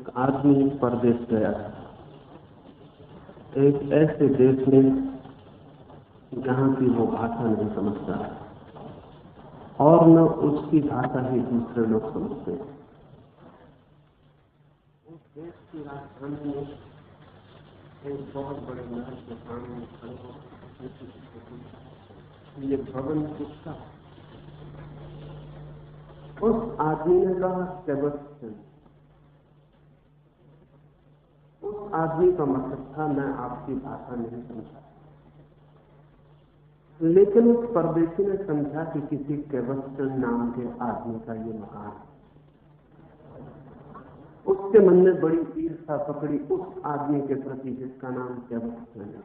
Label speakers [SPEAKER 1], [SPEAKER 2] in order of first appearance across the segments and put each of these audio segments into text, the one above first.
[SPEAKER 1] एक आदमी परदेश गया था, एक ऐसे देश में जहां की वो भाषा नहीं समझता और न उसकी भाषा ही दूसरे लोग समझते हैं। उस देश की राजधानी में एक बहुत बड़े महल के सामने खड़े होकर ये भवन किसका? उस आदमी ने कहा सेबेस्टियन। उस आदमी का मतलब था मैं आपकी भाषा नहीं समझा, लेकिन उस परदेशी ने समझा कि किसी सेबेस्टियन नाम के आदमी का ये मकान है। उसके मन में बड़ी ईर्ष्या पकड़ी उस आदमी के प्रति जिसका नाम सेबेस्टियन है।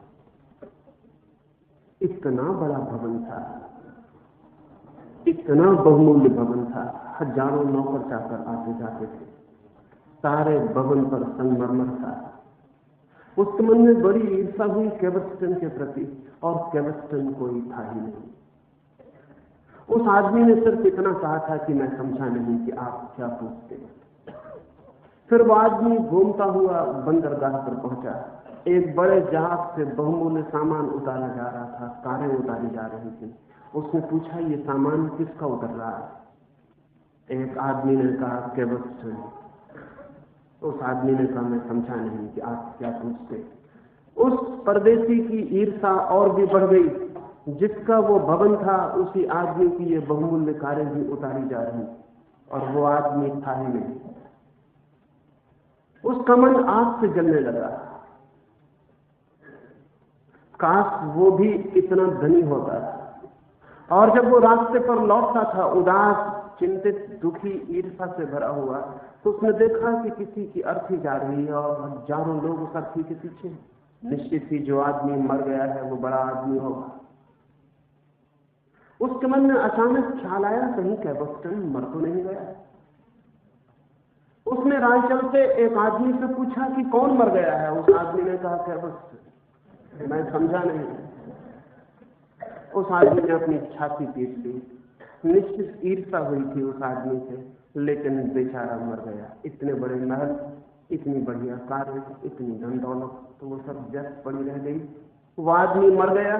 [SPEAKER 1] इतना बड़ा भवन था, इतना बहुमूल्य भवन था, हजारों नौकर चाकर आते जाते थे, सारे भवन पर संगमरमर था। उसके मन में बड़ी ईर्ष्या हुई सेबेस्टियन के प्रति, और सेबेस्टियन कोई था ही नहीं। उस आदमी ने सिर्फ इतना कहा था कि मैं समझा नहीं कि आप क्या पूछते हैं। फिर वो आदमी घूमता हुआ बंदरगाह पर पहुंचा। एक बड़े जहाज से बहुमूल्य सामान उतारा जा रहा था, कारें उतारी जा रही थी। उसने पूछा ये सामान किसका उतर रहा है? एक आदमी ने कहा सेबेस्टियन। उस आदमी ने कहा मैं समझा नहीं कि आप क्या पूछते। उस परदेशी की ईर्ष्या और भी बढ़ गई। जिसका वो भवन था उसी आदमी की ये बहुमूल्य कारें भी उतारी जा रही, और वो आदमी था ही नहीं। उसका मन आग से जलने लगा। काश वो भी इतना धनी होता। और जब वो रास्ते पर लौटता था उदास, चिंतित, दुखी, ईर्ष्या से भरा हुआ, तो उसने देखा कि किसी की अर्थी जा रही है और हजारों लोग उस अर्थी के पीछे। निश्चित ही जो आदमी मर गया है वो बड़ा आदमी होगा। उसके मन में अचानक ख्याल आया कहीं सेबेस्टियन मर तो नहीं गया। उसने राह चलते एक आदमी से पूछा कि कौन मर गया है? उस आदमी ने कहा सेबेस्टियन। मैं समझा नहीं। उस आदमी ने अपनी छाती पीट ली। निश्चित ईर्ष्या हुई थी उस आदमी से, लेकिन बेचारा मर गया। इतने बड़े महल, इतनी बढ़िया कार्य, इतनी धन दौलत, तो वो सब व्यर्थ पड़ी रह गई। वो आदमी मर गया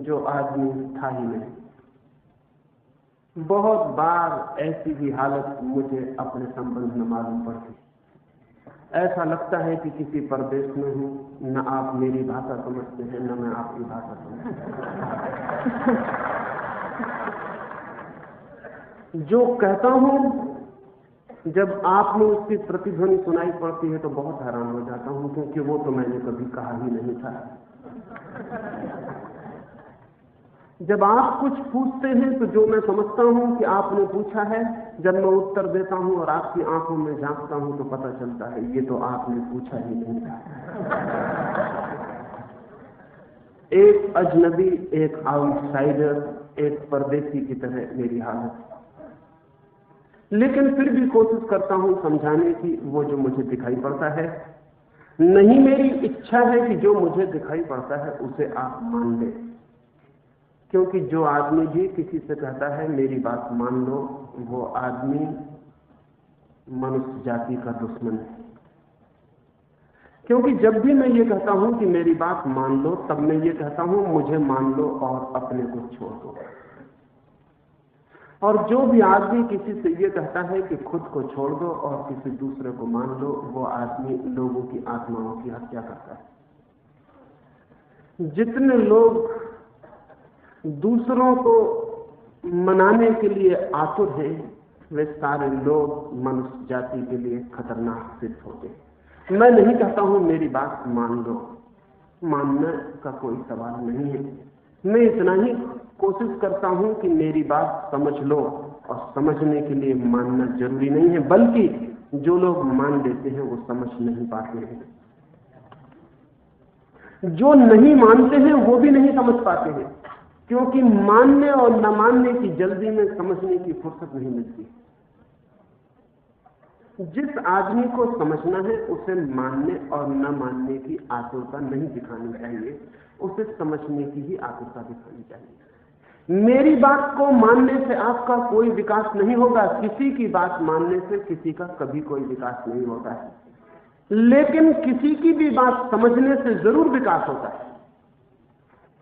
[SPEAKER 1] जो आदमी था ही नहीं। बहुत बार ऐसी ही हालत मुझे अपने संबंध में मालूम पड़ती। ऐसा लगता है कि किसी परदेश में हूं, न आप मेरी भाषा समझते हैं न मैं आपकी भाषा समझता हूं। जो कहता हूं जब आप में उसकी प्रतिध्वनि सुनाई पड़ती है तो बहुत हैरान हो जाता हूं, क्योंकि वो तो मैंने कभी कहा ही नहीं था। जब आप कुछ पूछते हैं तो जो मैं समझता हूं कि आपने पूछा है, जब मैं उत्तर देता हूं और आपकी आंखों में झांकता हूं तो पता चलता है ये तो आपने पूछा ही नहीं था। एक अजनबी, एक आउटसाइडर, एक परदेशी की तरह मेरी हालत। लेकिन फिर भी कोशिश करता हूं समझाने की। वो जो मुझे दिखाई पड़ता है, नहीं मेरी इच्छा है कि जो मुझे दिखाई पड़ता है उसे आप मान लें, क्योंकि जो आदमी भी किसी से कहता है मेरी बात मान लो, वो आदमी मनुष्य जाति का दुश्मन है। क्योंकि जब भी मैं ये कहता हूं कि मेरी बात मान लो, तब मैं ये कहता हूं मुझे मान लो और अपने को छोड़ दो। और जो भी आदमी किसी से ये कहता है कि खुद को छोड़ दो और किसी दूसरे को मान लो, वो आदमी लोगों की आत्माओं की हत्या करता है। जितने लोग दूसरों को मनाने के लिए आतुर हैं, वे सारे लोग मनुष्य जाति के लिए खतरनाक सिद्ध होते हैं। मैं नहीं कहता हूं मेरी बात मान लो, मानने का कोई सवाल नहीं है। मैं इतना ही कोशिश करता हूं कि मेरी बात समझ लो, और समझने के लिए मानना जरूरी नहीं है, बल्कि जो लोग मान लेते हैं वो समझ नहीं पाते हैं। जो नहीं मानते हैं वो भी नहीं समझ पाते हैं, क्योंकि मानने और न मानने की जल्दी में समझने की फुर्सत नहीं मिलती। जिस आदमी को समझना है उसे मानने और न मानने की आतुरता नहीं दिखानी चाहिए, उसे समझने की ही आतुरता दिखानी चाहिए। मेरी बात को मानने से आपका कोई विकास नहीं होगा। किसी की बात मानने से किसी का कभी कोई विकास नहीं होता है। लेकिन किसी की भी बात समझने से जरूर विकास होता है,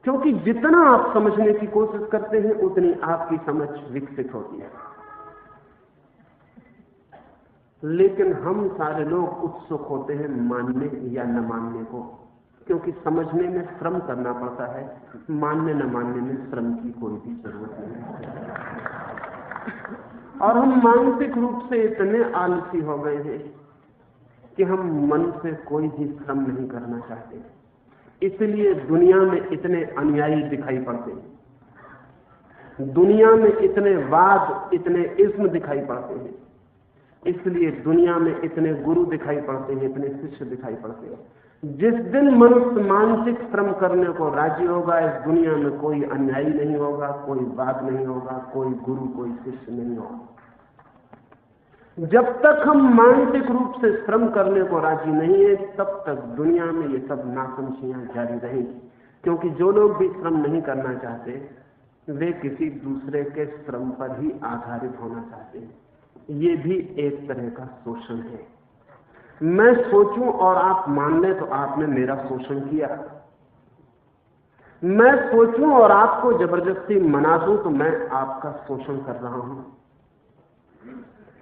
[SPEAKER 1] क्योंकि जितना आप समझने की कोशिश करते हैं उतनी आपकी समझ विकसित होती है। लेकिन हम सारे लोग उत्सुक होते हैं मानने या न मानने को, क्योंकि समझने में श्रम करना पड़ता है, मानने न मानने में श्रम की कोई भी जरूरत नहीं है। और हम मानसिक रूप से इतने आलसी हो गए हैं कि हम मन से कोई भी श्रम नहीं करना चाहते, इसलिए दुनिया में इतने अनुयायी दिखाई पड़ते हैं, दुनिया में इतने वाद, इतने इस्म दिखाई पड़ते हैं, इसलिए दुनिया में इतने गुरु दिखाई पड़ते हैं, इतने शिष्य दिखाई पड़ते हैं। जिस दिन मनुष्य मानसिक श्रम करने को राजी होगा, इस दुनिया में कोई अन्यायी नहीं होगा, कोई वाद नहीं होगा, कोई गुरु, कोई शिष्य नहीं होगा। जब तक हम मानसिक रूप से श्रम करने को राजी नहीं है, तब तक दुनिया में ये सब नासमझियां जारी रहेंगी, क्योंकि जो लोग भी श्रम नहीं करना चाहते वे किसी दूसरे के श्रम पर ही आधारित होना चाहते हैं। ये भी एक तरह का शोषण है। मैं सोचूं और आप मान लें तो आपने मेरा शोषण किया, मैं सोचूं और आपको जबरदस्ती मना दूं तो मैं आपका शोषण कर रहा हूं।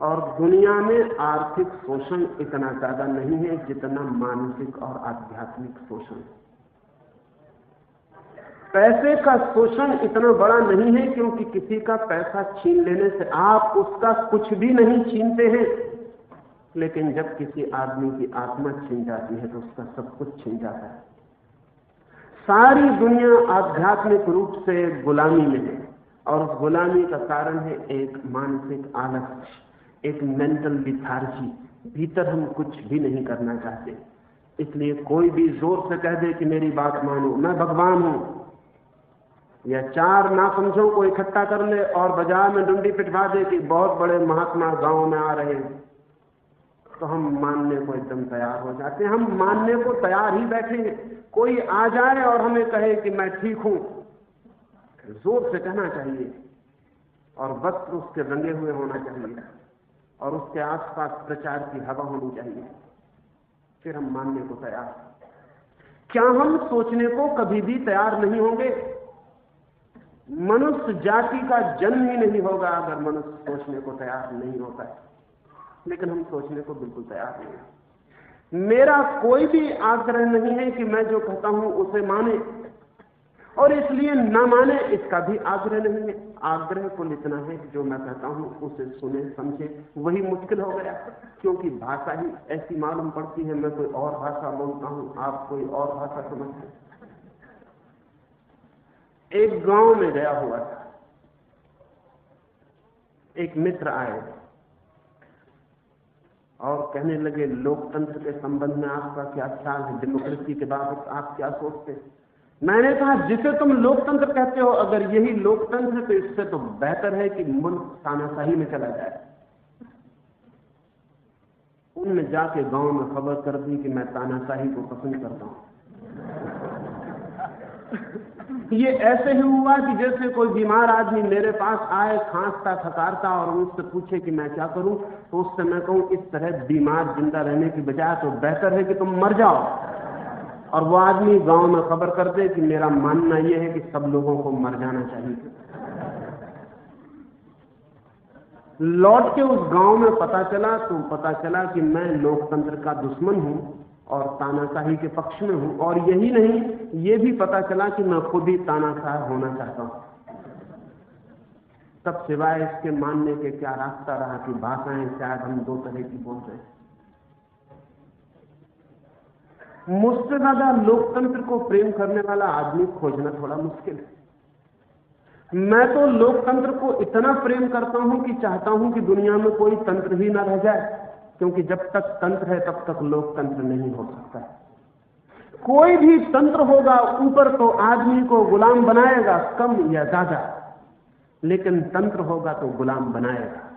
[SPEAKER 1] और दुनिया में आर्थिक शोषण इतना ज्यादा नहीं है जितना मानसिक और आध्यात्मिक शोषण। पैसे का शोषण इतना बड़ा नहीं है, क्योंकि किसी का पैसा छीन लेने से आप उसका कुछ भी नहीं छीनते हैं, लेकिन जब किसी आदमी की आत्मा छीन जाती है तो उसका सब कुछ छीन जाता है। सारी दुनिया आध्यात्मिक रूप से गुलामी में है, और उस गुलामी का कारण है एक मानसिक आलस्य, एक मेंटल लिथार्जी। भीतर हम कुछ भी नहीं करना चाहते, इसलिए कोई भी जोर से कह दे कि मेरी बात मानो, मैं भगवान हूं, या चार नासमझों को इकट्ठा कर ले और बाजार में डंडी पिटवा दे कि बहुत बड़े महात्मा गांव में आ रहे हैं, तो हम मानने को एकदम तैयार हो जाते हैं। हम मानने को तैयार ही बैठे हैं। कोई आ जाए और हमें कहे कि मैं ठीक हूं, जोर से कहना चाहिए, और वस्त्र उसके रंगे हुए होना चाहिए, और उसके आसपास प्रचार की हवा होनी चाहिए, फिर हम मानने को तैयार। क्या हम सोचने को कभी भी तैयार नहीं होंगे? मनुष्य जाति का जन्म ही नहीं होगा अगर मनुष्य सोचने को तैयार नहीं होता है, लेकिन हम सोचने को बिल्कुल तैयार नहीं है। मेरा कोई भी आग्रह नहीं है कि मैं जो कहता हूं उसे माने, और इसलिए न माने इसका भी आग्रह नहीं है। आग्रह कुल इतना है कि जो मैं कहता हूं उसे सुने समझे, वही मुश्किल हो गया, क्योंकि भाषा ही ऐसी मालूम पड़ती है। मैं कोई और भाषा बोलता हूं, आप कोई और भाषा समझते हैं। एक गांव में गया हुआ था, एक मित्र आए और कहने लगे, लोकतंत्र के संबंध में आपका क्या ख्याल है, डेमोक्रेसी के बाबत आप क्या सोचते हैं? मैंने कहा, जिसे तुम लोकतंत्र कहते हो, अगर यही लोकतंत्र है तो इससे तो बेहतर है कि मुल्क तानाशाही में चला जाए। उनने जाके गांव में खबर कर दी कि मैं तानाशाही को पसंद करता हूं। ये ऐसे ही हुआ कि जैसे कोई बीमार आदमी मेरे पास आए, खांसता थकारता, और मुझसे पूछे कि मैं क्या करूं, तो उससे मैं कहूं, इस तरह बीमार जिंदा रहने की बजाय तो बेहतर है कि तुम मर जाओ। और वो आदमी गांव में खबर कर दे कि मेरा मानना यह है कि सब लोगों को मर जाना चाहिए। लौट के उस गांव में पता चला कि मैं लोकतंत्र का दुश्मन हूं और तानाशाही के पक्ष में हूं, और यही नहीं, ये भी पता चला कि मैं खुद ही तानाशाह होना चाहता हूं। तब सिवाय इसके मानने के क्या रास्ता रहा कि भाषाएं शायद हम दो तरह की बोल रहे हैं। मुझसे ज्यादा लोकतंत्र को प्रेम करने वाला आदमी खोजना थोड़ा मुश्किल है। मैं तो लोकतंत्र को इतना प्रेम करता हूं कि चाहता हूं कि दुनिया में कोई तंत्र ही ना रह जाए, क्योंकि जब तक तंत्र है तब तक लोकतंत्र नहीं हो सकता है। कोई भी तंत्र होगा ऊपर तो आदमी को गुलाम बनाएगा, कम या ज्यादा, लेकिन तंत्र होगा तो गुलाम बनाएगा।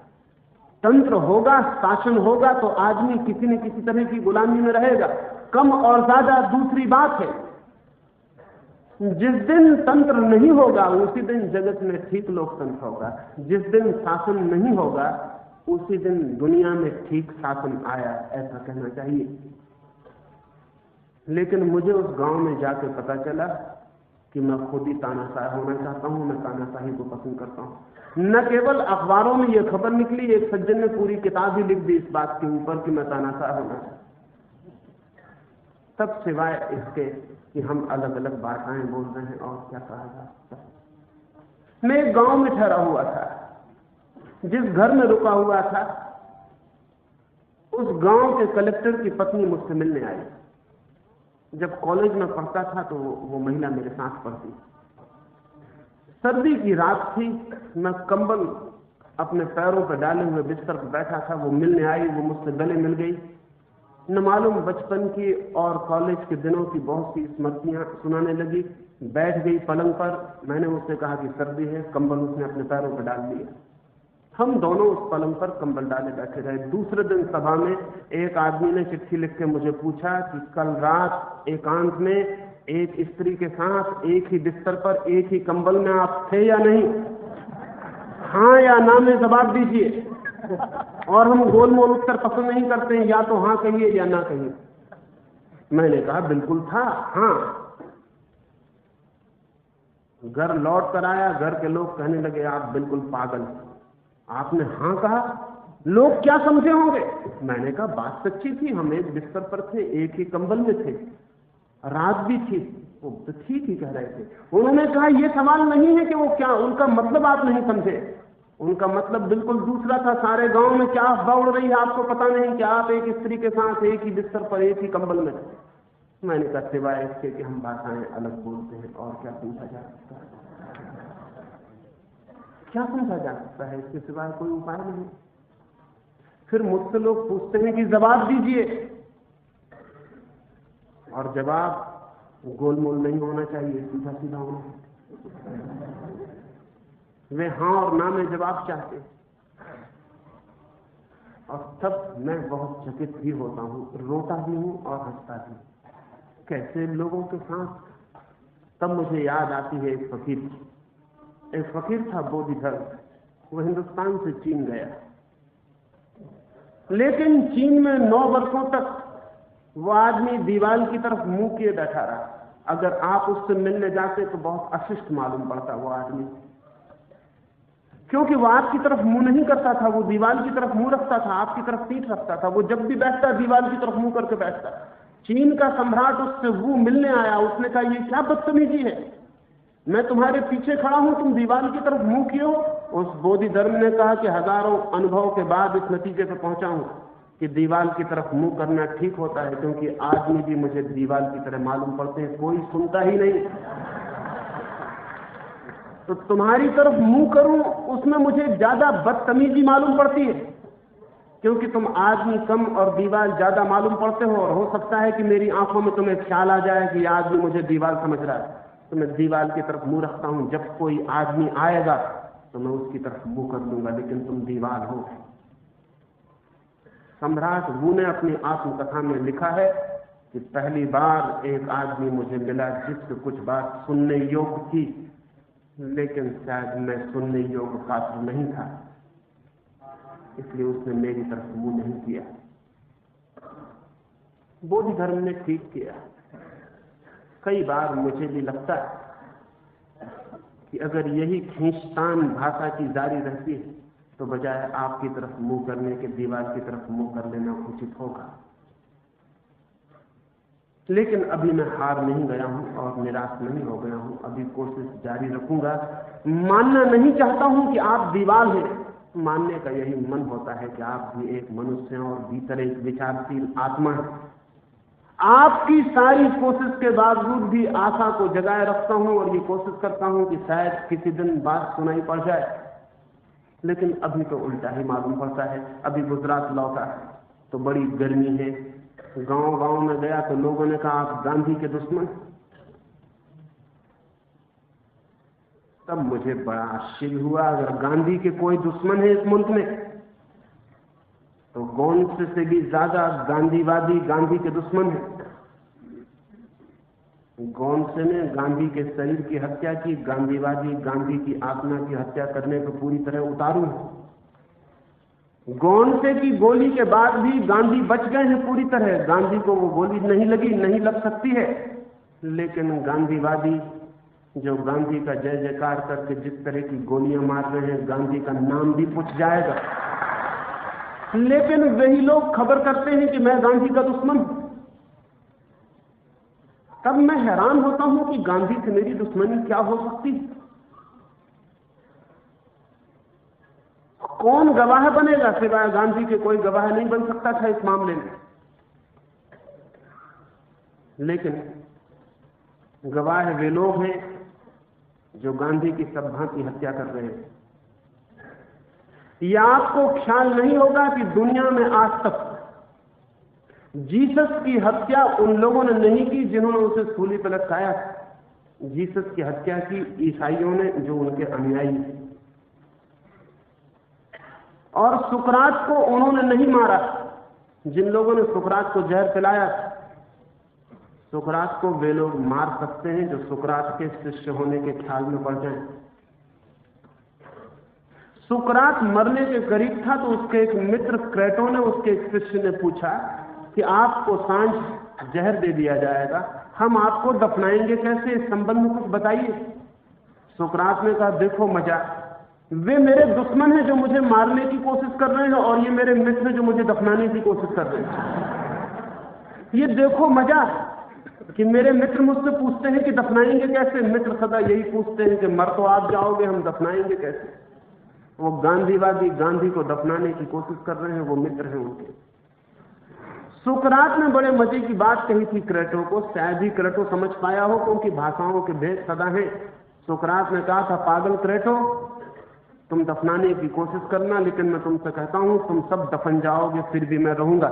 [SPEAKER 1] तंत्र होगा, शासन होगा तो आदमी किसी न किसी तरह की गुलामी में रहेगा, कम और ज्यादा दूसरी बात है। जिस दिन तंत्र नहीं होगा उसी दिन जगत में ठीक लोकतंत्र होगा। जिस दिन शासन नहीं होगा उसी दिन दुनिया में ठीक शासन आया, ऐसा कहना चाहिए। लेकिन मुझे उस गांव में जाके पता चला कि मैं खुद ही तानाशाह होना चाहता हूं, मैं तानाशाही को पसंद करता हूं। न केवल अखबारों में यह खबर निकली, एक सज्जन ने पूरी किताब ही लिख दी इस बात के ऊपर कि मैं तानाशाह होना चाहता हूं। तब सिवाय इसके कि हम अलग अलग भाषाएं बोल रहे हैं और क्या कहा जा सकता है। मैं एक गांव में ठहरा हुआ था, जिस घर में रुका हुआ था उस गांव के कलेक्टर की पत्नी मुझसे मिलने आई। जब कॉलेज में पढ़ता था तो वो महिला मेरे साथ पढ़ती। सर्दी की रात थी, मैं कंबल अपने पैरों पर डाले हुए बिस्तर पर बैठा था। वो मिलने आई, वो मुझसे गले मिल गई। न मालूम बचपन की और कॉलेज के दिनों की बहुत सी स्मृतियां सुनाने लगी। बैठ गई पलंग पर। मैंने उससे कहा कि सर्दी है, कंबल उसने अपने पैरों पर डाल लिया। हम दोनों उस पलंग पर कंबल डाले बैठे रहे। दूसरे दिन सभा में एक आदमी ने चिट्ठी लिख के मुझे पूछा कि कल रात एकांत में एक स्त्री के साथ एक ही बिस्तर पर एक ही कंबल में आप थे या नहीं? हाँ या ना में जवाब दीजिए। और हम गोलमोल उत्तर पसंद नहीं करते हैं, या तो हाँ कहिए या ना कहिए। मैंने कहा बिल्कुल था, हाँ। घर लौट कर आया, घर के लोग कहने लगे आप बिल्कुल पागल, आपने हाँ कहा, लोग क्या समझे होंगे? मैंने कहा बात सच्ची थी, हम एक बिस्तर पर थे, एक ही कंबल में थे, रात भी थी। वो तो ठीक ही कह रहे थे। उन्होंने कहा यह सवाल नहीं है कि वो क्या, उनका मतलब आप नहीं समझे। उनका मतलब बिल्कुल दूसरा था। सारे गांव में क्या अफवाह उड़ रही है आपको पता नहीं कि आप एक स्त्री के साथ एक ही बिस्तर पर एक ही कंबल में थे। मैंने कहा सिवाय इसके कि हम भाषाएं अलग बोलते हैं और क्या समझा जा सकता है? क्या समझा जा सकता है? इसके सिवाय कोई उपाय नहीं। फिर मुझसे लोग पूछते हैं कि जवाब दीजिए, और जवाब गोलमोल नहीं होना चाहिए, सीधा सीधा होना। वे हाँ और ना में जवाब चाहते, और तब मैं बहुत चकित भी होता हूं, रोता भी हूं और हंसता भी। कैसे लोगों के साथ। तब मुझे याद आती है एक फकीर की। एक फकीर था बोधिधर, वो हिंदुस्तान से चीन गया, लेकिन चीन में 9 वर्षों तक वो आदमी दीवार की तरफ मुंह किए बैठा रहा। अगर आप उससे मिलने जाते तो बहुत अशिष्ट मालूम पड़ता वो आदमी, क्योंकि वो आपकी तरफ मुंह नहीं करता था, वो दीवार की तरफ मुंह रखता था, आपकी तरफ पीठ रखता था। वो जब भी बैठता दीवार की तरफ मुंह करके बैठता। चीन का सम्राट उससे वो मिलने आया, उसने कहा ये क्या बदतमीजी है, मैं तुम्हारे पीछे खड़ा हूं, तुम दीवार की तरफ मुंह किए हो। उस बोधि धर्म ने कहा कि हजारों अनुभव के बाद इस नतीजे पर पहुंचा हूं कि दीवार की तरफ मुंह करना ठीक होता है, क्योंकि आदमी भी मुझे दीवार की तरह मालूम पड़ते हैं, कोई सुनता ही नहीं। तो तुम्हारी तरफ मुंह करूं उसमें मुझे ज्यादा बदतमीजी मालूम पड़ती है, क्योंकि तुम आदमी कम और दीवार ज्यादा मालूम पड़ते हो। और हो सकता है कि मेरी आंखों में तुम्हें ख्याल आ जाए कि आदमी मुझे दीवार समझ रहा है, तो मैं दीवार की तरफ मुंह रखता हूं। जब कोई आदमी आएगा तो मैं उसकी तरफ मुंह कर दूंगा, लेकिन तुम दीवार हो। सम्राट वू ने अपनी आत्मकथा में लिखा है कि पहली बार एक आदमी मुझे मिला जिससे कुछ बात सुनने योग्य थी, लेकिन शायद मैं सुनने योग्य पात्र नहीं था, इसलिए उसने मेरी तरफ मुंह नहीं किया। बोधि धर्म ने ठीक किया। कई बार मुझे भी लगता है कि अगर यही खींचतान भाषा की जारी रहती है तो बजाय आपकी तरफ मुंह करने के दीवार की तरफ मुंह कर लेना उचित होगा। लेकिन अभी मैं हार नहीं गया हूं और निराश नहीं हो गया हूं, अभी कोशिश जारी रखूंगा। मानना नहीं चाहता हूं कि आप दीवार हैं, मानने का यही मन होता है कि आप भी एक मनुष्य हैं और भीतर एक विचारशील आत्मा है। आपकी सारी कोशिश के बावजूद भी आशा को जगाए रखता हूं और ये कोशिश करता हूं कि शायद किसी दिन बात सुनाई पड़ जाए, लेकिन अभी तो उल्टा ही मालूम पड़ता है। अभी गुजरात लौटा तो बड़ी गर्मी है, गांव गांव में गया तो लोगों ने कहा आप गांधी के दुश्मन। तब मुझे बड़ा आश्चर्य हुआ, अगर गांधी के कोई दुश्मन है इस मुल्क में तो गोंडसे से भी ज्यादा गांधीवादी गांधी के दुश्मन है। गोंडसे ने गांधी के शरीर की हत्या की, गांधीवादी गांधी की आत्मा की हत्या करने पर पूरी तरह उतारू है। गोंडसे की गोली के बाद भी गांधी बच गए हैं पूरी तरह। गांधी को वो गोली नहीं लगी, नहीं लग सकती है, लेकिन गांधीवादी जो गांधी का जय जयकार करके जिस तरह की गोलियां मार रहे हैं, गांधी का नाम भी पूछ जाएगा। लेकिन वही लोग खबर करते हैं कि मैं गांधी का दुश्मन हूं। तब मैं हैरान होता हूं कि गांधी से मेरी दुश्मनी क्या हो सकती है? कौन गवाह बनेगा? सिवाय गांधी के कोई गवाह नहीं बन सकता था इस मामले में। लेकिन गवाह वे लोग हैं जो गांधी की सब भांति हत्या कर रहे हैं। यह आपको ख्याल नहीं होगा कि दुनिया में आज तक जीसस की हत्या उन लोगों ने नहीं की जिन्होंने उसे सूली पर लटकाया। जीसस की हत्या की ईसाइयों ने, जो उनके अनुयायी थे। और सुकरात को उन्होंने नहीं मारा। जिन लोगों ने सुकरात को जहर पिलाया, सुकरात को वे लोग मार सकते हैं जो सुकरात के शिष्य होने के ख्याल में पड़ जाएं। सुकरात मरने के करीब था तो उसके एक मित्र क्रेटो ने उसके एक शिष्य ने पूछा कि आपको सांझ जहर दे दिया जाएगा, हम आपको दफनाएंगे कैसे? इस संबंध में कुछ बताइए। सुकरात ने कहा, देखो मजा, वे मेरे दुश्मन हैं जो मुझे मारने की कोशिश कर रहे हैं, और ये मेरे मित्र जो मुझे दफनाने की कोशिश कर रहे हैं। ये देखो मजा कि मेरे मित्र मुझसे पूछते हैं कि दफनाएंगे कैसे। मित्र सदा यही पूछते हैं कि मर तो आप जाओगे, हम दफनाएंगे कैसे? वो गांधीवादी गांधी को दफनाने की कोशिश कर रहे हैं, वो मित्र हैं उनके। सुकरात ने बड़े मजे की बात कही थी क्रेटो को। शायद ही क्रेटो समझ पाया हो, क्योंकि भाषाओं के भेद सदा हैं। सुकरात ने कहा था, पागल क्रेटो, तुम दफनाने की कोशिश करना, लेकिन मैं तुमसे कहता हूं तुम सब दफन जाओगे, फिर भी मैं रहूंगा।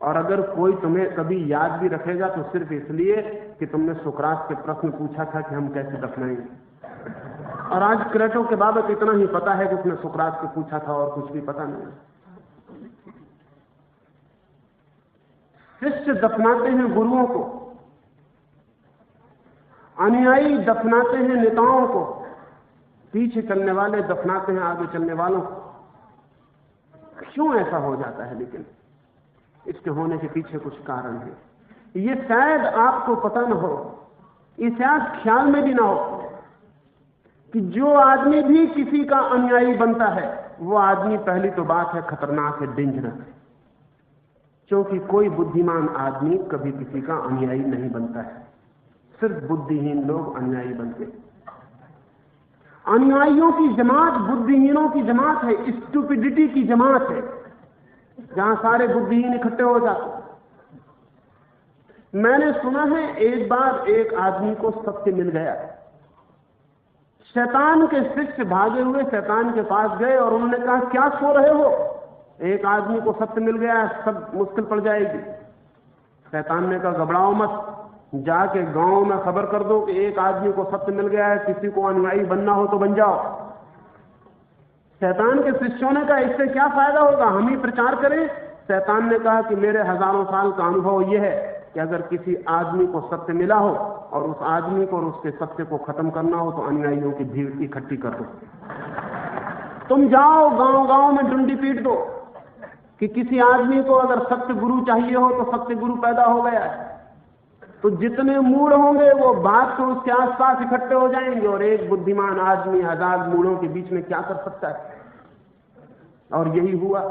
[SPEAKER 1] और अगर कोई तुम्हें कभी याद भी रखेगा तो सिर्फ इसलिए कि तुमने सुकरात से प्रश्न पूछा था कि हम कैसे दफनाएंगे। और आज क्रेटो के बाबत इतना ही पता है कि उसने सुकरात से पूछा था, और कुछ भी पता नहीं। शिष्य दफनाते हैं गुरुओं को, अनुयायी दफनाते हैं नेताओं को, पीछे चलने वाले दफनाते हैं आगे चलने वालों को। क्यों ऐसा हो जाता है? लेकिन इसके होने के पीछे कुछ कारण है। ये शायद आपको पता न हो, ये शायद ख्याल में भी ना हो कि जो आदमी भी किसी का अनुयायी बनता है, वो आदमी, पहली तो बात है, खतरनाक है, डेंजरस है। क्योंकि कोई बुद्धिमान आदमी कभी किसी का अनुयायी नहीं बनता है। सिर्फ बुद्धिहीन लोग अनुयायी बनते हैं। अनुयायियों की जमात बुद्धिहीनों की जमात है, स्टूपिडिटी की जमात है, जहां सारे बुद्धिहीन इकट्ठे हो जाते। मैंने सुना है एक बार एक आदमी को सत्य मिल गया। शैतान के शिष्य भागे हुए शैतान के पास गए और उन्होंने कहा, क्या सो रहे हो? एक आदमी को सत्य मिल गया, सब मुश्किल पड़ जाएगी। शैतान ने कहा, घबराओ मत, जाके गांव में खबर कर दो कि एक आदमी को सत्य मिल गया है, किसी को अनुयायी बनना हो तो बन जाओ। शैतान के शिष्यों ने कहा, इससे क्या फायदा होगा, हम ही प्रचार करें। शैतान ने कहा कि मेरे हजारों साल का अनुभव यह है कि अगर किसी आदमी को सत्य मिला हो और उस आदमी को और उसके सत्य को खत्म करना हो तो अनुयायियों की भीड़ इकट्ठी कर दो। तुम जाओ गांव गांव में डंडी पीट दो कि किसी आदमी को अगर सत्य गुरु चाहिए हो तो सत्य गुरु पैदा हो गया है। तो जितने मूढ़ होंगे वो भाग तो उसके आसपास इकट्ठे हो जाएंगे, और एक बुद्धिमान आदमी हजार मूढ़ों के बीच में क्या कर सकता है? और यही हुआ।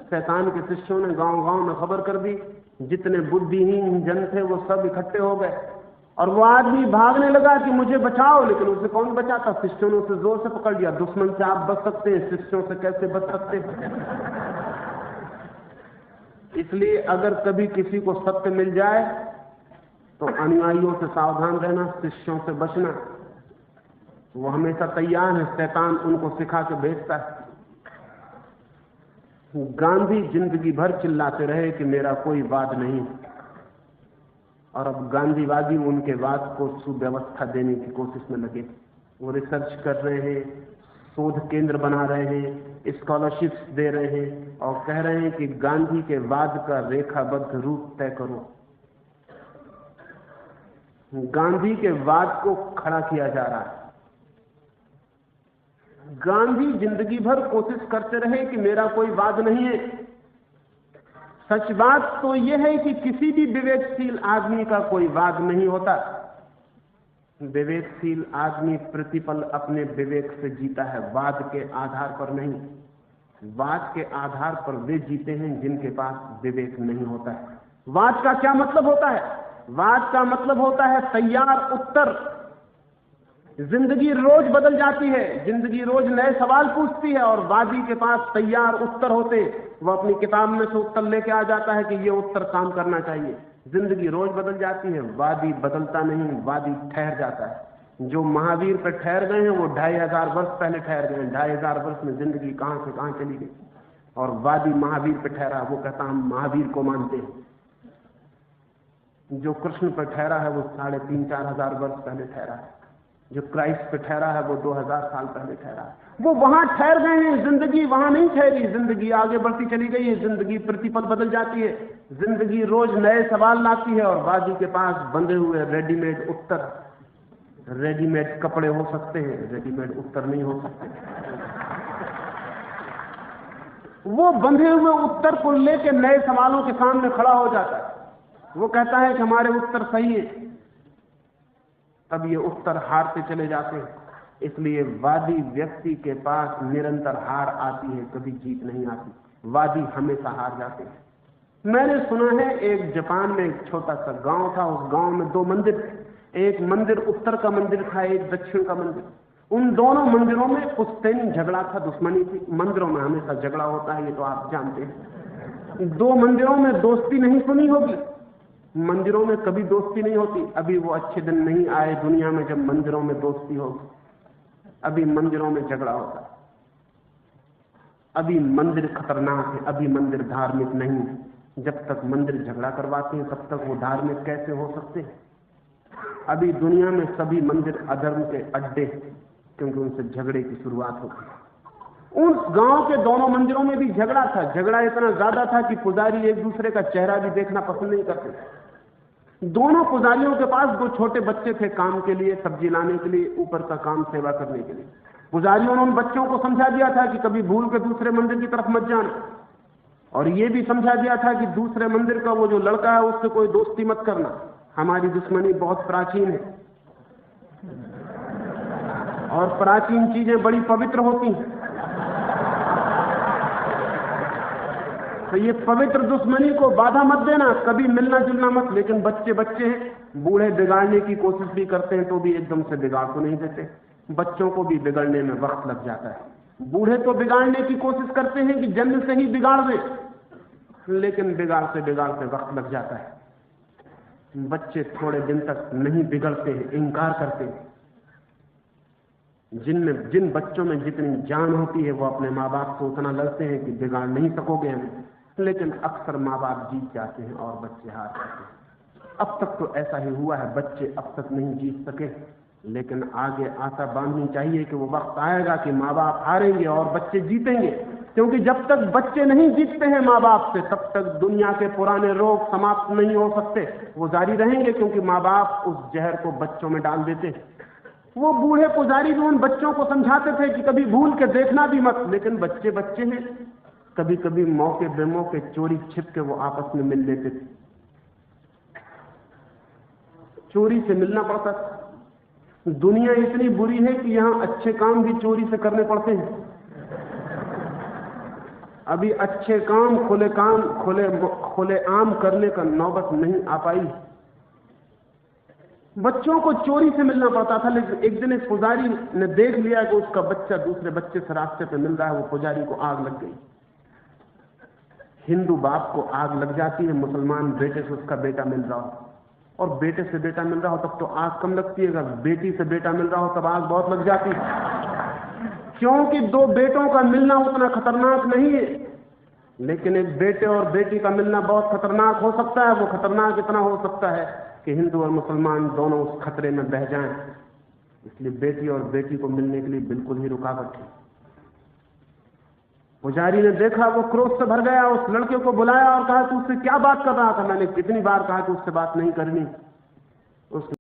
[SPEAKER 1] शैतान के शिष्यों ने गांव गांव में खबर कर दी, जितने बुद्धिहीन जन थे वो सब इकट्ठे हो गए, और वो आदमी भागने लगा कि मुझे बचाओ, लेकिन उसे कौन बचाता? शिष्यों ने उसे जोर से पकड़ लिया। दुश्मन से आप बच सकते हैं, शिष्यों से कैसे बच सकते हैं? इसलिए अगर कभी किसी को सत्य मिल जाए तो अनुयायियों से सावधान रहना, शिष्यों से बचना। वो हमेशा तैयार है, शैतान उनको सिखा के भेजता है। गांधी जिंदगी भर चिल्लाते रहे कि मेरा कोई वाद नहीं, और अब गांधीवादी उनके वाद को सुव्यवस्था देने की कोशिश में लगे। वो रिसर्च कर रहे हैं, शोध केंद्र बना रहे हैं, स्कॉलरशिप्स दे रहे हैं, और कह रहे हैं कि गांधी के वाद का रेखाबद्ध रूप तय करो। गांधी के वाद को खड़ा किया जा रहा है। गांधी जिंदगी भर कोशिश करते रहे कि मेरा कोई वाद नहीं है। सच बात तो यह है कि किसी भी विवेकशील आदमी का कोई वाद नहीं होता। विवेकशील आदमी प्रतिपल अपने विवेक से जीता है, वाद के आधार पर नहीं। वाद के आधार पर वे जीते हैं जिनके पास विवेक नहीं होता है। वाद का क्या मतलब होता है? वाद का मतलब होता है तैयार उत्तर। जिंदगी रोज बदल जाती है, जिंदगी रोज नए सवाल पूछती है, और वादी के पास तैयार उत्तर होते। वो अपनी किताब में से उत्तर लेके आ जाता है कि ये उत्तर काम करना चाहिए। जिंदगी रोज बदल जाती है, वादी बदलता नहीं, वादी ठहर जाता है। जो महावीर पर ठहर गए हैं वो 2500 वर्ष पहले ठहर गए हैं। 2500 वर्ष में जिंदगी कहां से कहां चली गई। और वादी महावीर पर ठहरा, वो कहता हम महावीर को मानते हैं। जो कृष्ण पर ठहरा है वो 3500-4000 हजार वर्ष पहले ठहरा है। जो क्राइस्ट पे ठहरा है वो 2000 साल पहले ठहरा है। वो वहां ठहर गए हैं, जिंदगी वहां नहीं ठहरी। जिंदगी आगे बढ़ती चली गई है, जिंदगी प्रतिपल बदल जाती है, जिंदगी रोज नए सवाल लाती है। और वादी के पास बंधे हुए रेडीमेड उत्तर, रेडीमेड कपड़े हो सकते हैं, रेडीमेड उत्तर नहीं हो सकते। वो बंधे हुए उत्तर को लेकर नए सवालों के सामने खड़ा हो जाता है। वो कहता है कि हमारे उत्तर सही है, तब ये उत्तर हारते चले जाते हैं। इसलिए वादी व्यक्ति के पास निरंतर हार आती है, कभी जीत नहीं आती। वादी हमेशा हार जाते हैं। मैंने सुना है एक जापान में एक छोटा सा गांव था, उस गांव में 2 मंदिर थे। एक मंदिर उत्तर का मंदिर था, एक दक्षिण का मंदिर। उन दोनों मंदिरों में पुश्तैनी झगड़ा था, दुश्मनी थी। मंदिरों में हमेशा झगड़ा होता है, ये तो आप जानते हैं। 2 मंदिरों में दोस्ती नहीं सुनी होगी, मंदिरों में कभी दोस्ती नहीं होती। अभी वो अच्छे दिन नहीं आए दुनिया में जब मंदिरों में दोस्ती होगी। अभी मंदिरों में झगड़ा होता है। अभी मंदिर खतरनाक है, अभी मंदिर धार्मिक नहीं है। जब तक मंदिर झगड़ा करवाते हैं तब तक वो धार्मिक कैसे हो सकते हैं? अभी दुनिया में सभी मंदिर अधर्म के अड्डे, क्योंकि उनसे झगड़े की शुरुआत होती है। उस गांव के दोनों मंदिरों में भी झगड़ा था। झगड़ा इतना ज्यादा था कि पुजारी एक दूसरे का चेहरा भी देखना पसंद नहीं करते थे। दोनों पुजारियों के पास 2 छोटे बच्चे थे काम के लिए, सब्जी लाने के लिए, ऊपर का काम सेवा करने के लिए। पुजारियों ने उन बच्चों को समझा दिया था कि कभी भूल के दूसरे मंदिर की तरफ मत जाना, और ये भी समझा दिया था कि दूसरे मंदिर का वो जो लड़का है उससे कोई दोस्ती मत करना, हमारी दुश्मनी बहुत प्राचीन है और प्राचीन चीजें बड़ी पवित्र होती हैं। तो ये पवित्र दुश्मनी को बाधा मत देना, कभी मिलना जुलना मत। लेकिन बच्चे बच्चे हैं, बूढ़े बिगाड़ने की कोशिश भी करते हैं तो भी एकदम से बिगाड़ तो नहीं देते। बच्चों को भी बिगड़ने में वक्त लग जाता है। बूढ़े तो बिगाड़ने की कोशिश करते हैं कि जन्म से ही बिगाड़ दें, लेकिन बिगाड़ते बिगाड़ते वक्त लग जाता है। बच्चे थोड़े दिन तक नहीं बिगड़ते हैं, इंकार करते हैं। जिन बच्चों में जितनी जान होती है वो अपने माँ बाप को उतना लड़ते हैं कि बिगाड़ नहीं सकोगे हमें, लेकिन अक्सर माँ बाप जीत जाते हैं और बच्चे हार जाते हैं। अब तक तो ऐसा ही हुआ है, बच्चे अब तक नहीं जीत सके, लेकिन आगे आशा बांधनी चाहिए कि वो वक्त आएगा कि माँ बाप हारेंगे और बच्चे जीतेंगे। क्योंकि जब तक बच्चे नहीं जीतते हैं माँ बाप से, तब तक दुनिया के पुराने रोग समाप्त नहीं हो सकते, वो जारी रहेंगे। क्योंकि माँ बाप उस जहर को बच्चों में डाल देते हैं। वो बूढ़े पुजारी भी उन बच्चों को समझाते थे कि कभी भूल के देखना भी मत, लेकिन बच्चे बच्चे हैं, कभी कभी मौके बेमौके चोरी छिप के वो आपस में मिल लेते थे। चोरी से मिलना पड़ता था। दुनिया इतनी बुरी है कि यहां अच्छे काम भी चोरी से करने पड़ते हैं। अभी अच्छे काम खुले आम करने का नौबत नहीं आ पाई। बच्चों को चोरी से मिलना पड़ता था। लेकिन एक दिन एक पुजारी ने देख लिया कि उसका बच्चा दूसरे बच्चे से रास्ते पे मिल रहा है। वो पुजारी को आग लग गई। हिंदू बाप को आग लग जाती है, मुसलमान बेटे से उसका बेटा मिल रहा हो, और बेटे से बेटा मिल रहा हो तब तो आग कम लगती है, अगर बेटी से बेटा मिल रहा हो तब आग बहुत लग जाती है। क्योंकि 2 बेटों का मिलना उतना खतरनाक नहीं है, लेकिन एक बेटे और बेटी का मिलना बहुत खतरनाक हो सकता है। वो खतरनाक इतना हो सकता है कि हिंदू और मुसलमान दोनों उस खतरे में बह जाएं। इसलिए बेटी और बेटी को मिलने के लिए बिल्कुल ही रुकावट है। पुजारी ने देखा, वो क्रोध से भर गया, उस लड़के को बुलाया और कहा तू उससे क्या बात कर रहा था? मैंने कितनी बार कहा कि उससे बात नहीं करनी। उसने